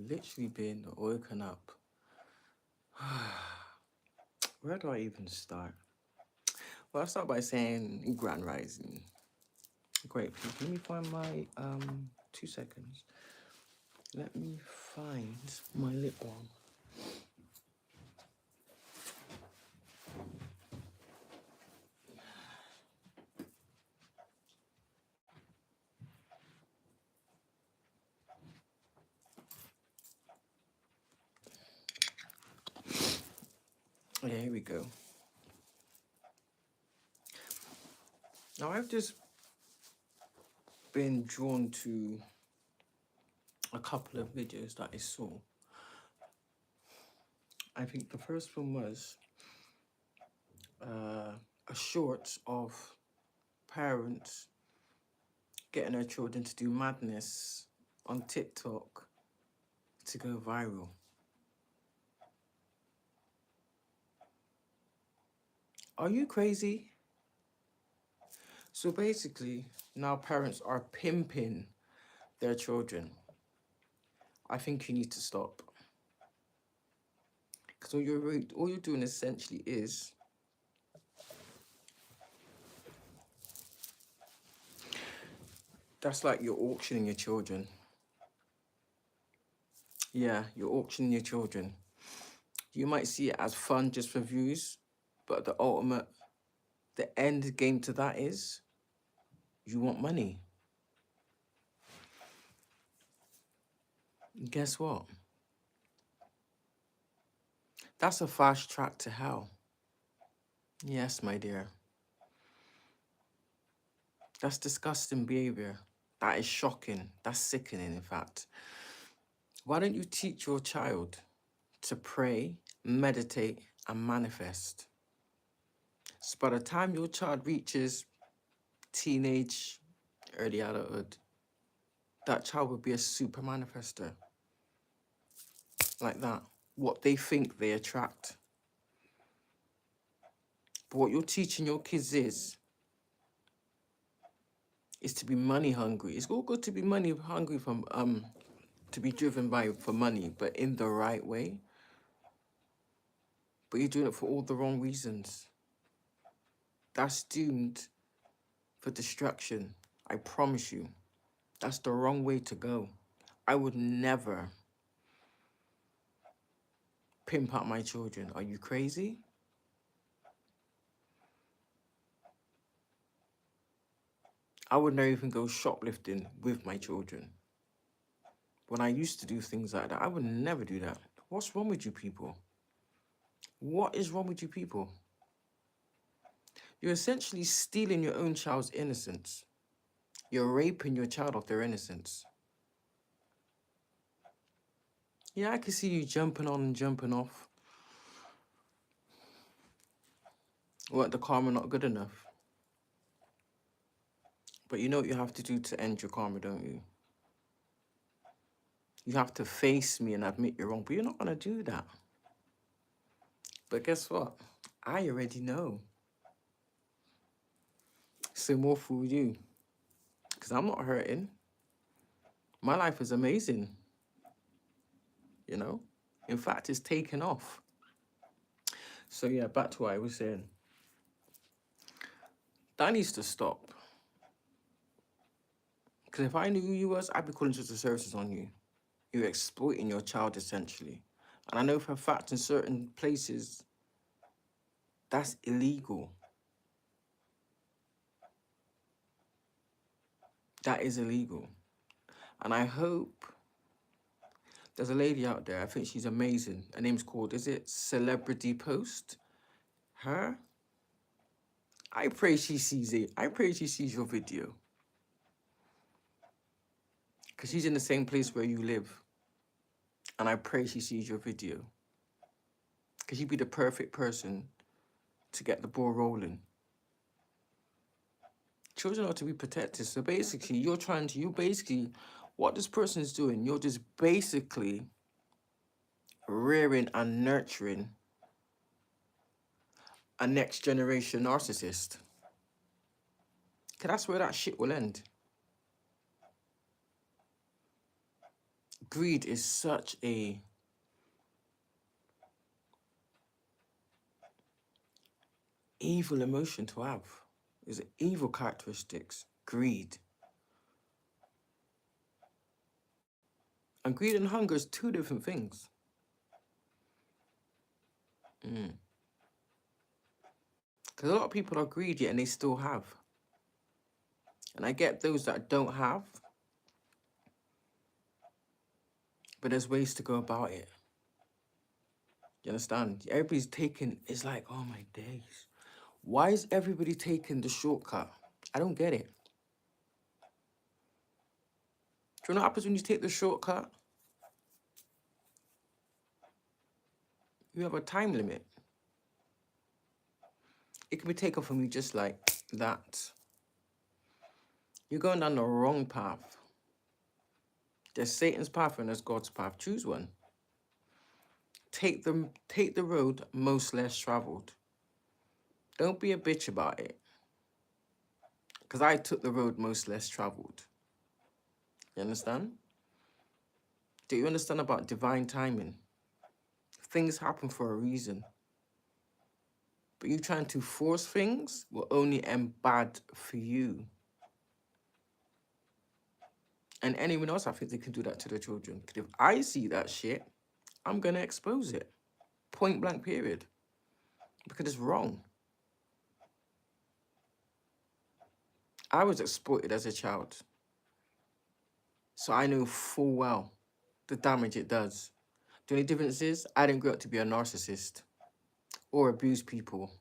literally been woken up. Where do I even start? Well, I'll start by saying Grand Rising. Great, please. Let me find my 2 seconds. Let me find my lip balm. Yeah, here we go. Now I've just been drawn to a couple of videos that I saw. I think the first one was a short of parents getting their children to do madness on TikTok to go viral. Are you crazy? So basically, now parents are pimping their children. I think you need to stop. Because all you're doing essentially is that's like you're auctioning your children. Yeah, you're auctioning your children. You might see it as fun just for views, but the end game to that is you want money. And guess what? That's a fast track to hell. Yes, my dear. That's disgusting behavior. That is shocking. That's sickening, in fact. Why don't you teach your child to pray, meditate, and manifest? So by the time your child reaches teenage, early adulthood, that child will be a super manifester. Like that. What they think they attract. But what you're teaching your kids is to be money hungry. It's all good to be money hungry to be driven for money, but in the right way. But you're doing it for all the wrong reasons. That's doomed for destruction. I promise you. That's the wrong way to go. I would never pimp out my children. Are you crazy? I would never even go shoplifting with my children. When I used to do things like that, I would never do that. What's wrong with you people? What is wrong with you people? You're essentially stealing your own child's innocence. You're raping your child of their innocence. Yeah, I can see you jumping on and jumping off. What, the karma not good enough? But you know what you have to do to end your karma, don't you? You have to face me and admit you're wrong, but you're not going to do that. But guess what? I already know. So more for you. Because I'm not hurting. My life is amazing. You know? In fact, it's taken off. So yeah, back to what I was saying. That needs to stop. Because if I knew who you was, I'd be calling social services on you. You're exploiting your child, essentially. And I know for a fact in certain places, that's illegal. That is illegal. And I hope there's a lady out there, I think she's amazing. Her name's called, is it Celebrity Post? Her? I pray she sees it. I pray she sees your video. Because she's in the same place where you live. And I pray she sees your video. Because you'd be the perfect person to get the ball rolling. Children are to be protected. So basically, what this person is doing, you're just basically rearing and nurturing a next generation narcissist. Because that's where that shit will end. greed is such a evil emotion to have. It's evil characteristics. Greed. And greed and hunger is two different things. Because a lot of people are greedy and they still have. And I get those that don't have, but there's ways to go about it. You understand? Everybody's taking, it's like, oh my days. Why is everybody taking the shortcut? I don't get it. Do you know what happens when you take the shortcut? You have a time limit. It can be taken from you just like that. You're going down the wrong path. There's Satan's path and there's God's path. Choose one. Take the road most less traveled. Don't be a bitch about it. Because I took the road most less traveled. You understand? Do you understand about divine timing? Things happen for a reason. But you trying to force things will only end bad for you. And anyone else, I think they can do that to their children. Because if I see that shit, I'm going to expose it. Point blank period. Because it's wrong. I was exploited as a child. So I know full well the damage it does. The only difference is I didn't grow up to be a narcissist or abuse people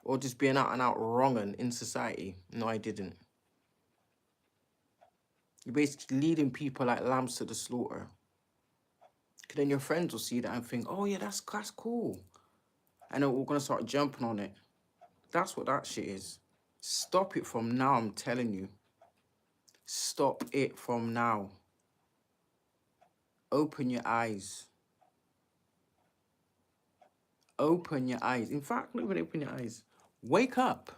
or just being out and out wronging in society. No, I didn't. You're basically leading people like lambs to the slaughter. Because then your friends will see that and think, oh yeah, that's cool. And then we're going to start jumping on it. That's what that shit is. Stop it from now, I'm telling you. Stop it from now. Open your eyes. Open your eyes. In fact, not even open your eyes. Wake up.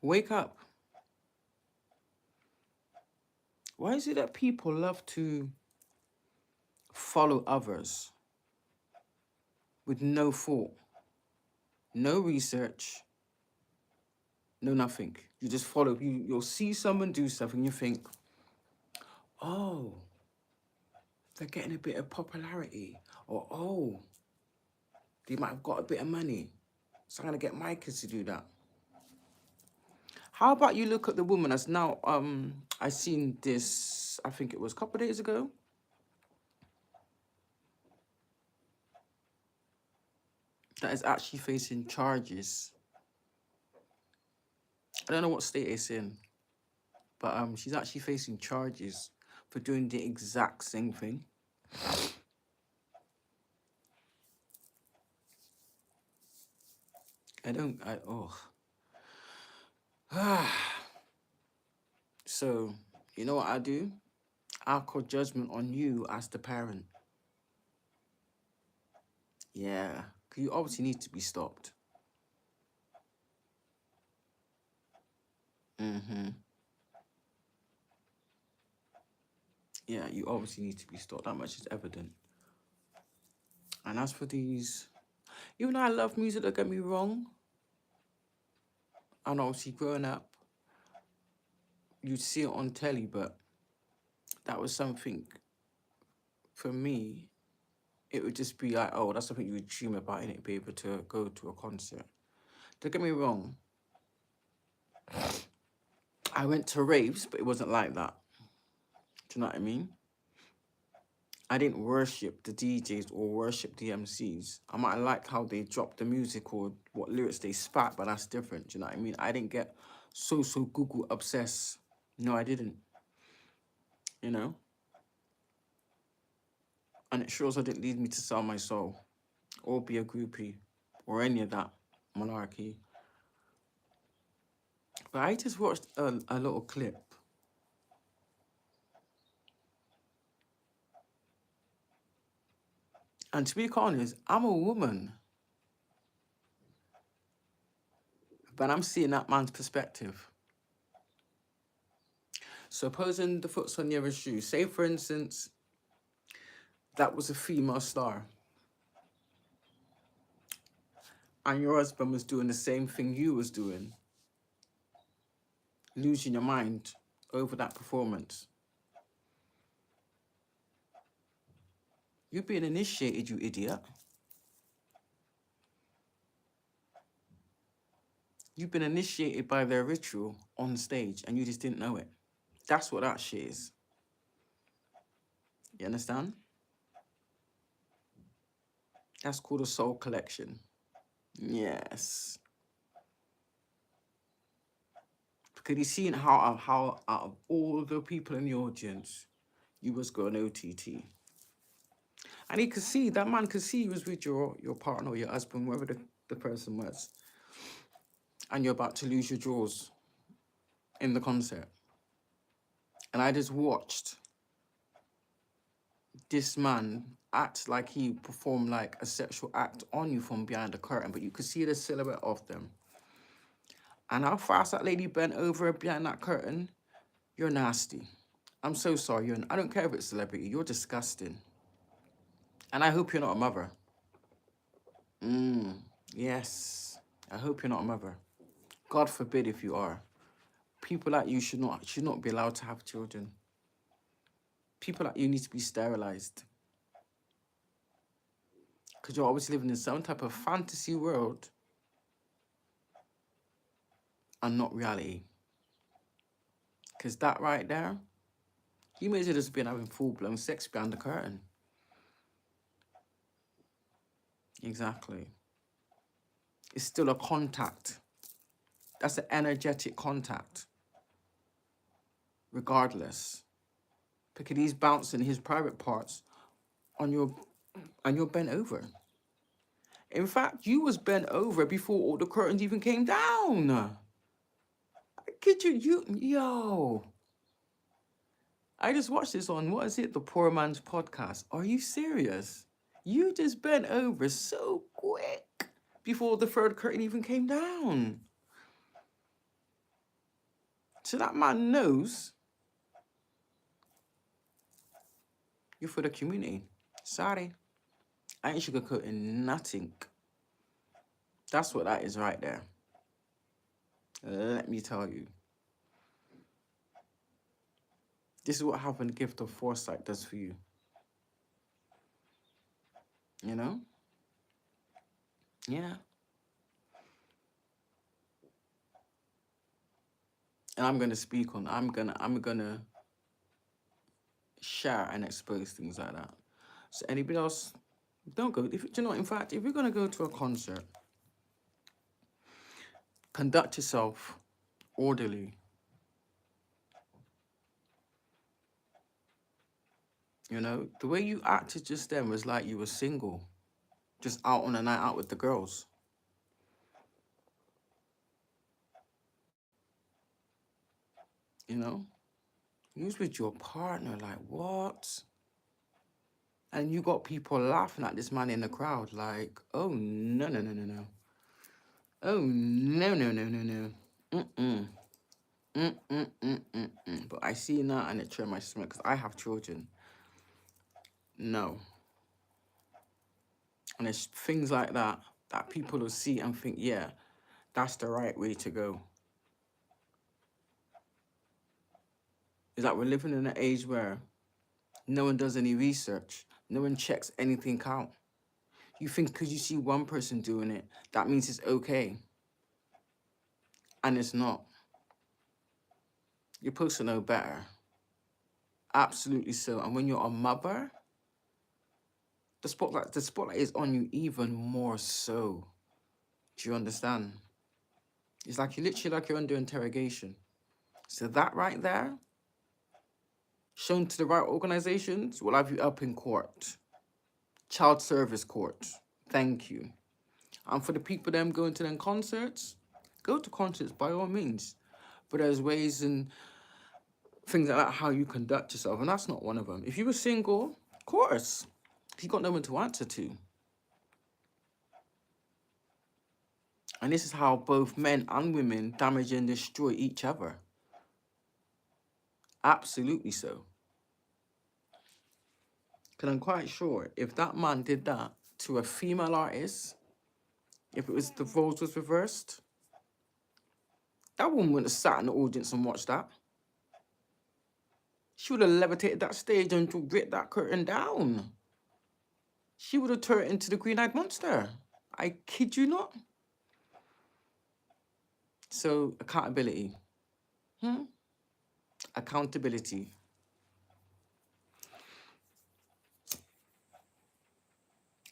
Wake up. Why is it that people love to follow others with no thought, no research, no nothing? You just follow. You'll see someone do something, you think, oh, they're getting a bit of popularity, or oh, they might have got a bit of money, so I'm gonna get my kids to do that. How about you look at the woman that's now, I seen this, I think it was a couple of days ago. That is actually facing charges. I don't know what state it's in, but she's actually facing charges for doing the exact same thing. So, you know what I do? I'll call judgment on you as the parent. Yeah, because you obviously need to be stopped. Yeah, you obviously need to be stopped. That much is evident. And as for these, even though I love music, don't get me wrong, and obviously growing up, you'd see it on telly, but that was something, for me, it would just be like, oh, that's something you would dream about, innit? Be able to go to a concert. Don't get me wrong, I went to raves, but it wasn't like that. Do you know what I mean? I didn't worship the DJs or worship the MCs. I might like how they dropped the music or what lyrics they spat, but that's different. Do you know what I mean? I didn't get so Google obsessed. No, I didn't. You know? And it sure also didn't lead me to sell my soul or be a groupie or any of that malarkey. But I just watched a little clip. And to be honest, I'm a woman. But I'm seeing that man's perspective. Supposing the foot's on the other shoe. Say, for instance, that was a female star, and your husband was doing the same thing you was doing, losing your mind over that performance. You're being initiated, you idiot. You've been initiated by their ritual on stage, and you just didn't know it. That's what that shit is. You understand? That's called a soul collection. Yes. Because he's seen how out of all the people in the audience, you was going OTT. And he could see, that man could see you was with your partner or your husband, whoever the person was. And you're about to lose your jaws in the concert. And I just watched this man act like he performed like a sexual act on you from behind the curtain, but you could see the silhouette of them. And how fast that lady bent over behind that curtain, you're nasty. I'm so sorry. I don't care if it's celebrity. You're disgusting. And I hope you're not a mother. Yes. I hope you're not a mother. God forbid if you are. People like you should not be allowed to have children. People like you need to be sterilized. Because you're always living in some type of fantasy world and not reality. Because that right there, you may as well just been having full-blown sex behind the curtain. Exactly. It's still a contact. That's an energetic contact. Regardless. Because he's bouncing his private parts on your, and you're bent over. In fact, you was bent over before all the curtains even came down. I kid you, yo. I just watched this on, what is it? The Poor Man's Podcast. Are you serious? You just bent over so quick before the third curtain even came down. So that man knows you're for the community. Sorry. I ain't sugarcoating nothing. That's what that is right there. Let me tell you. This is what having the gift of foresight does for you. You know? Yeah. And I'm gonna speak on, I'm gonna share and expose things like that. So anybody else, don't go. If you know, in fact, if you're gonna go to a concert, conduct yourself orderly. You know, the way you acted just then was like you were single, just out on a night out with the girls. You know, you was with your partner, like what? And you got people laughing at this man in the crowd, like, oh no no no no no, oh no no no no no, But I see that and it turned my stomach because I have children. No. And it's things like that that people will see and think, yeah, that's the right way to go. Is that we're living in an age where no one does any research. No one checks anything out. You think because you see one person doing it, that means it's okay. And it's not. You're supposed to know better. Absolutely so. And when you're a mother, the spotlight is on you even more so. Do you understand? It's like you're literally like you're under interrogation. So that right there, shown to the right organizations, will have you up in court. Child service court. Thank you. And for the people them going to them concerts, go to concerts by all means. But there's ways and things like that how you conduct yourself, and that's not one of them. If you were single, of course, you got no one to answer to. And this is how both men and women damage and destroy each other. Absolutely so. Because I'm quite sure if that man did that to a female artist, if it was the roles was reversed, that woman wouldn't have sat in the audience and watched that. She would have levitated that stage and ripped that curtain down. She would have turned into the green-eyed monster. I kid you not. So, accountability. Accountability.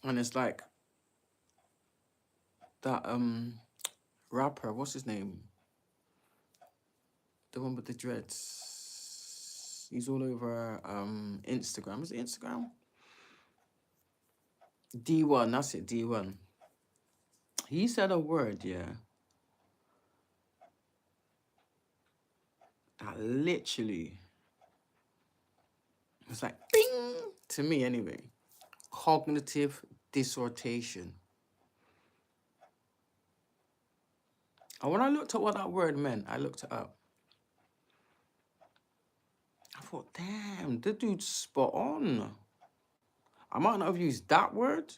And it's like that rapper, what's his name? The one with the dreads. He's all over Instagram. Is it Instagram? D1, that's it, D1. He said a word, yeah, that literally was like, bing, to me anyway. Cognitive dissortation. And when I looked at what that word meant, I looked it up. I thought, damn, the dude's spot on. I might not have used that word,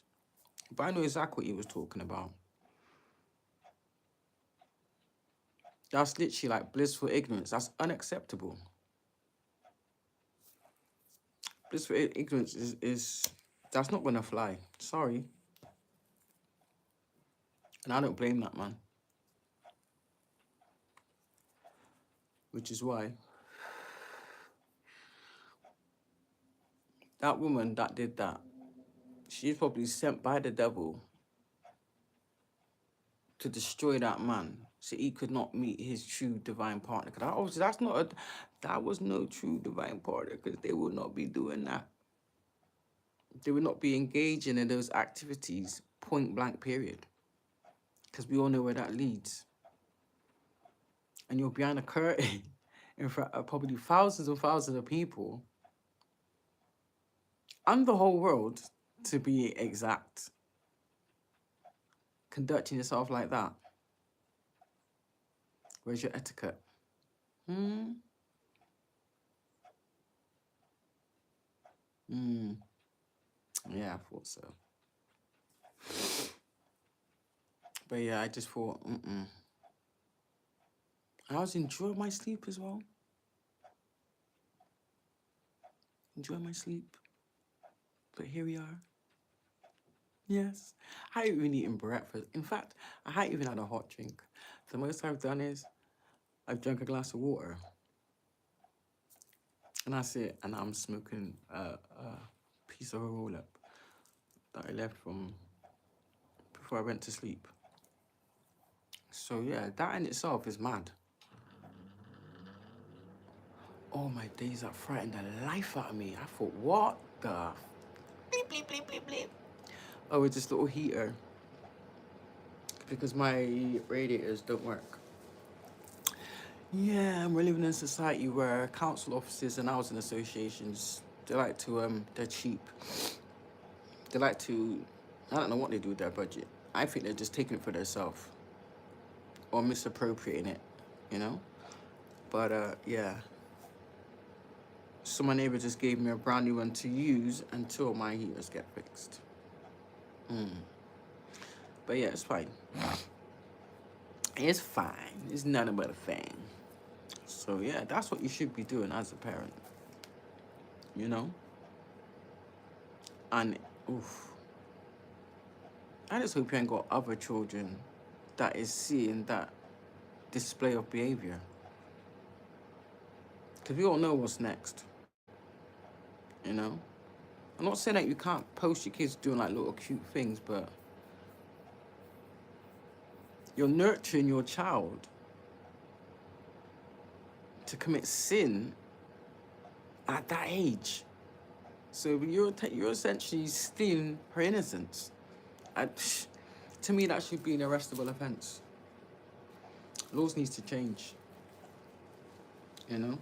but I know exactly what he was talking about. That's literally like blissful ignorance. That's unacceptable. Blissful ignorance is that's not gonna fly. Sorry. And I don't blame that man. Which is why that woman that did that, she's probably sent by the devil to destroy that man so he could not meet his true divine partner. Because that was no true divine partner, because they would not be doing that. They would not be engaging in those activities point blank, period. Because we all know where that leads. And you're behind a curtain in front of probably thousands and thousands of people and the whole world, to be exact, conducting yourself like that. Where's your etiquette? Yeah, I thought so. But yeah, I just thought, I was enjoying my sleep as well. Enjoy my sleep. But here we are. Yes. I haven't even eaten breakfast. In fact, I haven't even had a hot drink. The most I've done is I've drunk a glass of water. And that's it. And I'm smoking a piece of a roll-up that I left from before I went to sleep. So yeah, that in itself is mad. Oh my days, that frightened the life out of me. I thought, what the bleep, bleep, bleep, bleep, bleep. Oh, it's this little heater. Because my radiators don't work. Yeah, we're living in a society where council offices and housing associations, they're cheap. They like to, I don't know what they do with their budget. I think they're just taking it for themselves or misappropriating it, you know? But yeah. So my neighbor just gave me a brand new one to use until my heaters get fixed. But yeah, it's fine. It's fine. It's nothing but a thing. So yeah, that's what you should be doing as a parent. You know? And I just hope you ain't got other children that is seeing that display of behavior. Because we all know what's next. You know? I'm not saying that you can't post your kids doing like little cute things, but you're nurturing your child to commit sin at that age. So you're essentially stealing her innocence. To me, that should be an arrestable offence. Laws needs to change. You know?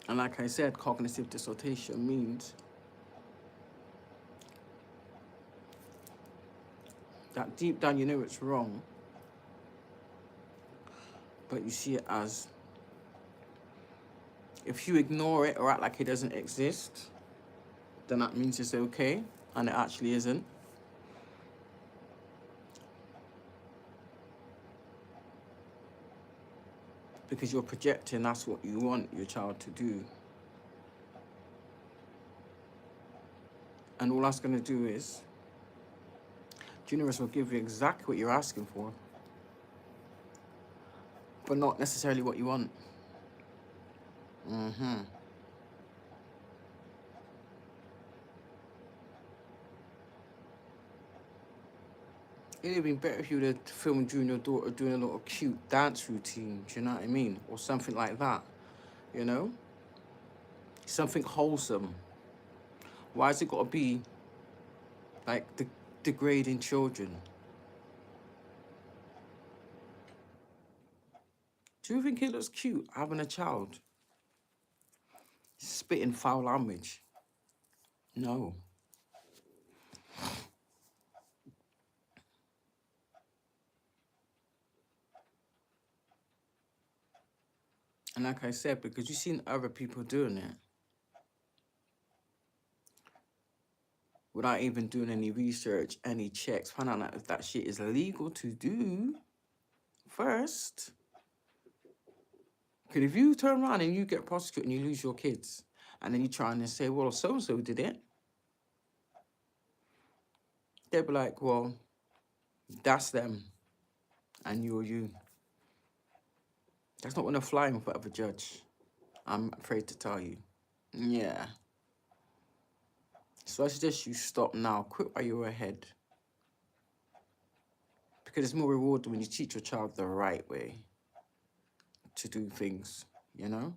And like I said, cognitive dissortation means that deep down you know it's wrong, but you see it as If you ignore it or act like it doesn't exist, then that means it's okay, and it actually isn't. Because you're projecting that's what you want your child to do. And all that's going to do is, the universe will give you exactly what you're asking for, but not necessarily what you want. It'd have been better if you would have filmed you and your daughter doing a little cute dance routine, do you know what I mean? Or something like that, you know? Something wholesome. Why has it got to be like degrading children? Do you think it looks cute having a child spitting foul language? No. And like I said, because you've seen other people doing it without even doing any research, any checks, find out if that shit is illegal to do first. Because if you turn around and you get prosecuted and you lose your kids, and then you try and say, well, so-and-so did it, they'll be like, well, that's them, and you're you. That's not going to fly in front of a judge. I'm afraid to tell you. Yeah. So I suggest you stop now. Quit while you're ahead. Because it's more rewarding when you teach your child the right way to do things, you know?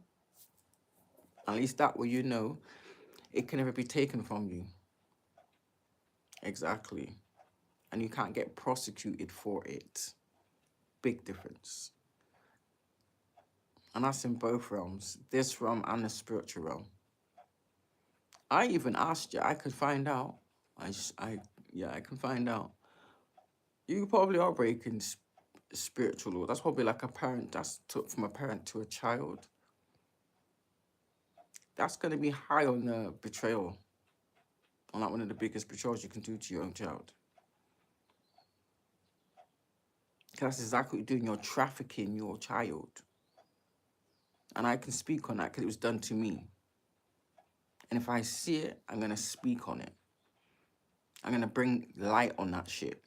At least that way you know it can never be taken from you. Exactly. And you can't get prosecuted for it. Big difference. And that's in both realms, this realm and the spiritual realm. I even asked you, I could find out. I can find out. You probably are breaking spiritual law. That's probably like a parent that's took from a parent to a child. That's going to be high on the betrayal. On like one of the biggest betrayals you can do to your own child. That's exactly what you're doing. You're trafficking your child. And I can speak on that because it was done to me. And if I see it, I'm going to speak on it. I'm going to bring light on that shit.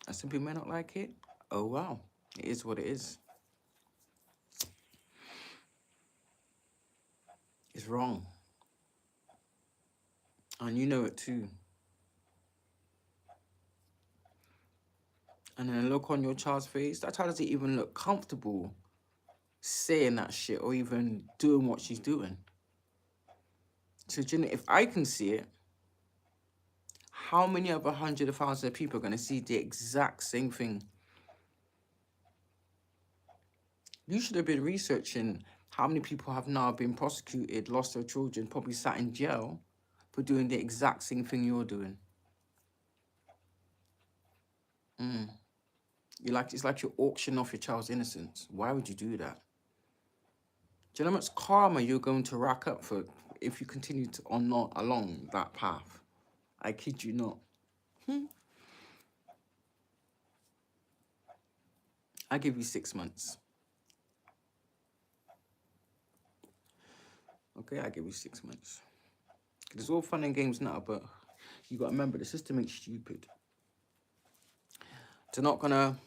And some people may not like it. Oh, wow. It is what it is. It's wrong. And you know it too. And then look on your child's face. That child doesn't even look comfortable saying that shit or even doing what she's doing. So, you know, if I can see it, how many other hundreds of thousands of people are going to see the exact same thing? You should have been researching how many people have now been prosecuted, lost their children, probably sat in jail for doing the exact same thing you're doing. It's like you're auctioning off your child's innocence. Why would you do that? Do you know how much karma you're going to rack up for if you continue to or not along that path? I kid you not. I give you 6 months. Okay, I give you 6 months. It's all fun and games now, but you got to remember the system ain't stupid. They're not gonna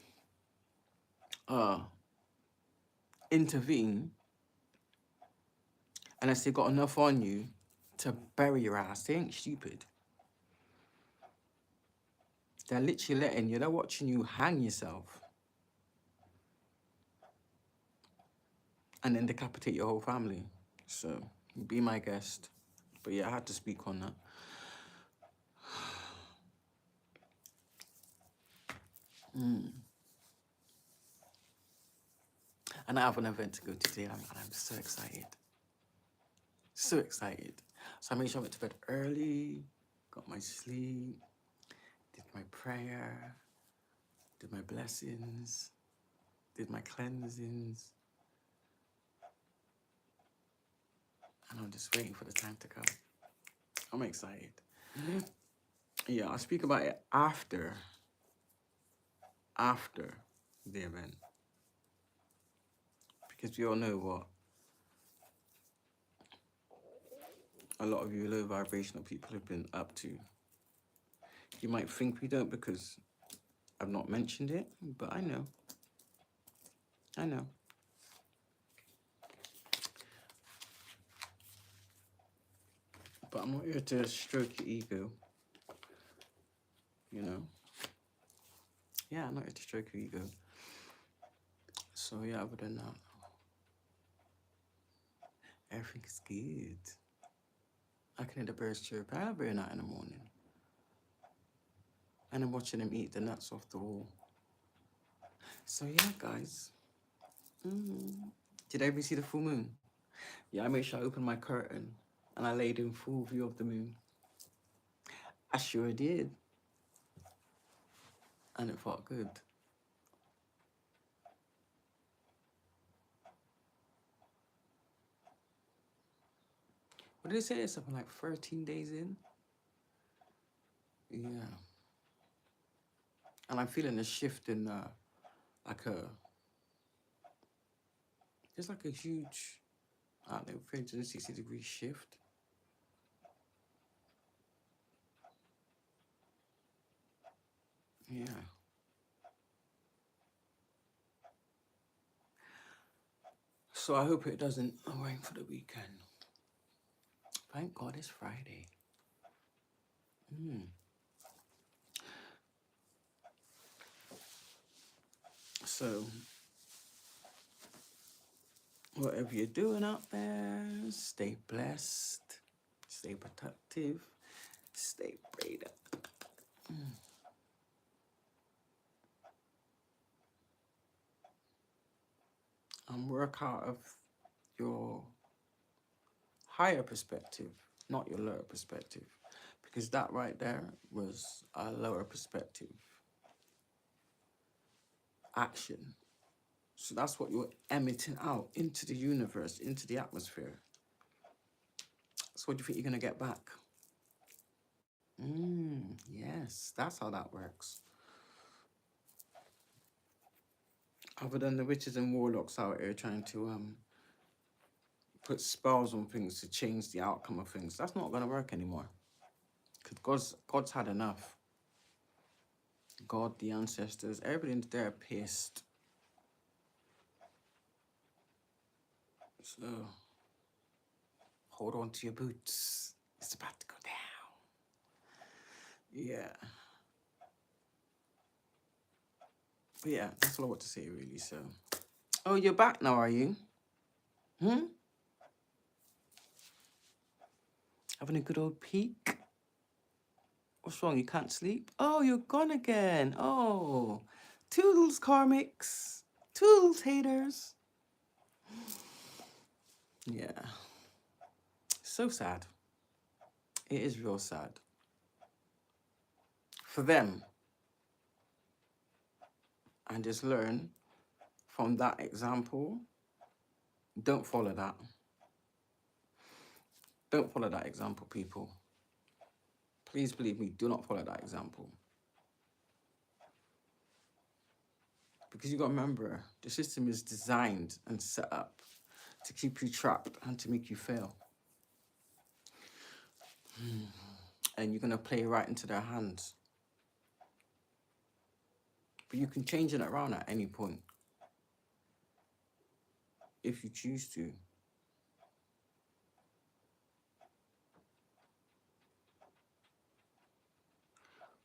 intervene unless they got enough on you to bury your ass. They ain't stupid. They're literally letting you, they're watching you hang yourself and then decapitate your whole family. So, be my guest. But yeah, I had to speak on that. And I have an event to go to today, and I'm so excited. So excited. So I made sure I went to bed early, got my sleep, did my prayer, did my blessings, did my cleansings. And I'm just waiting for the time to come. I'm excited. Yeah, I'll speak about it after the event. Because we all know what a lot of you low vibrational people have been up to. You might think we don't because I've not mentioned it, but I know. I know. But I'm not here to stroke your ego, you know? Yeah, I'm not here to stroke your ego. So yeah, other than that, everything is good. I can hear the birds chirp every night in the morning. And I'm watching them eat the nuts off the wall. So yeah, guys. Did everybody see the full moon? Yeah, I made sure I opened my curtain and I laid in full view of the moon. I sure did. And it felt good. What did they say? It's something like 13 days in? Yeah. And I'm feeling a shift in there's like a huge, I don't know, 360-degree shift. Yeah. So I hope it doesn't rain for the weekend. Thank God it's Friday. So, whatever you're doing out there, stay blessed, stay productive, stay prayed up. And work out of your higher perspective, not your lower perspective. Because that right there was a lower perspective action. So that's what you're emitting out into the universe, into the atmosphere. So what do you think you're going to get back? Yes, that's how that works. Other than the witches and warlocks out here trying to put spells on things to change the outcome of things, that's not going to work anymore. Because God's had enough. God, the ancestors, everything's there pissed. So, hold on to your boots. It's about to go down. Yeah. But yeah, that's all I want to say, really. So, oh, you're back now, are you? Having a good old peek? What's wrong? You can't sleep? Oh, you're gone again. Oh, toodles, karmics. Toodles, haters. Yeah. So sad. It is real sad. For them. And just learn from that example. Don't follow that. Don't follow that example, people. Please believe me, do not follow that example. Because you got to remember, the system is designed and set up to keep you trapped and to make you fail. And you're going to play right into their hands. But you can change it around at any point. If you choose to.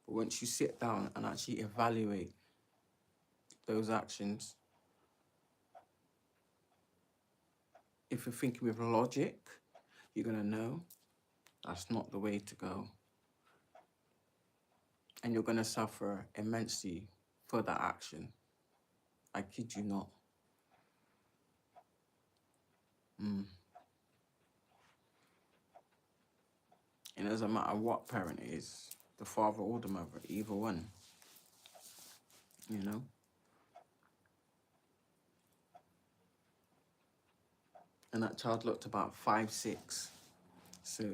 But once you sit down and actually evaluate those actions, if you're thinking with logic, you're going to know that's not the way to go. And you're going to suffer immensely for that action. I kid you not. It doesn't matter what parent it is, the father or the mother, either one. You know? And that child looked about 5, 6. So,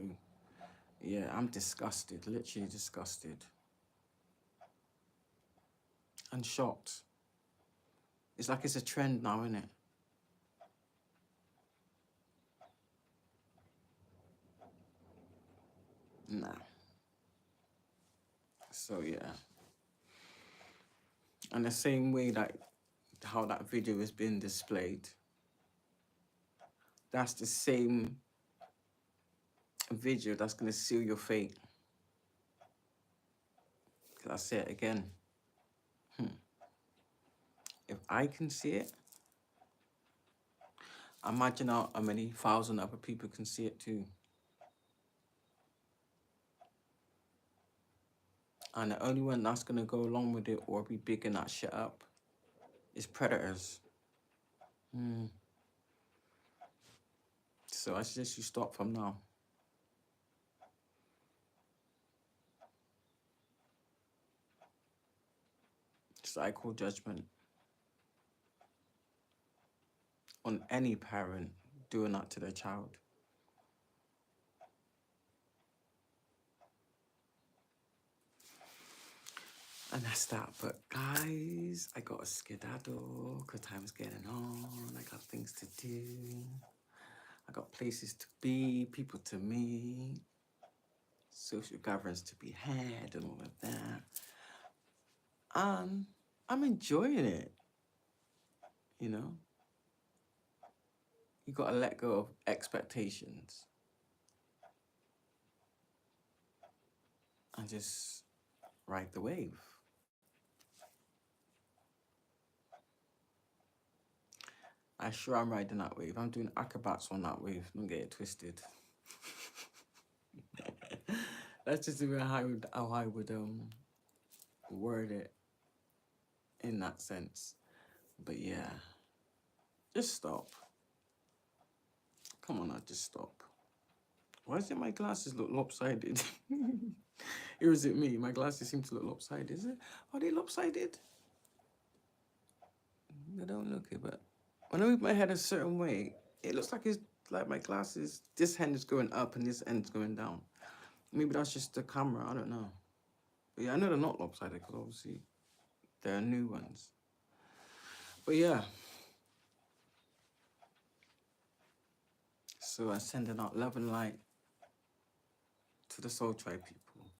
yeah, I'm disgusted, literally disgusted. And shocked. It's like it's a trend now, isn't it? Nah. So, yeah. And the same way that how that video has been displayed, that's the same video that's going to seal your fate. I'll say it again. If I can see it, imagine how many thousand other people can see it too. And the only one that's going to go along with it or be bigging that shit up is predators. So I suggest you stop from now. Psycho judgment on any parent doing that to their child. And that's that. But guys, I got a skedaddle because time's getting on. I got things to do. I got places to be, people to meet, social gatherings to be had and all of that. And I'm enjoying it, you know? You got to let go of expectations and just ride the wave. I sure I'm riding that wave. I'm doing acrobats on that wave. Don't get it twisted. That's just how I would word it in that sense. But yeah, just stop. Come on, now, just stop. Why is it my glasses look lopsided? Or is it me? My glasses seem to look lopsided. Is it? Are they lopsided? They don't look it, but when I move my head a certain way, it looks like it's like my glasses. This hand is going up and this end is going down. Maybe that's just the camera. I don't know. But yeah, I know they're not lopsided because obviously they're new ones. But yeah. So I'm sending out love and light to the Soul Tribe people.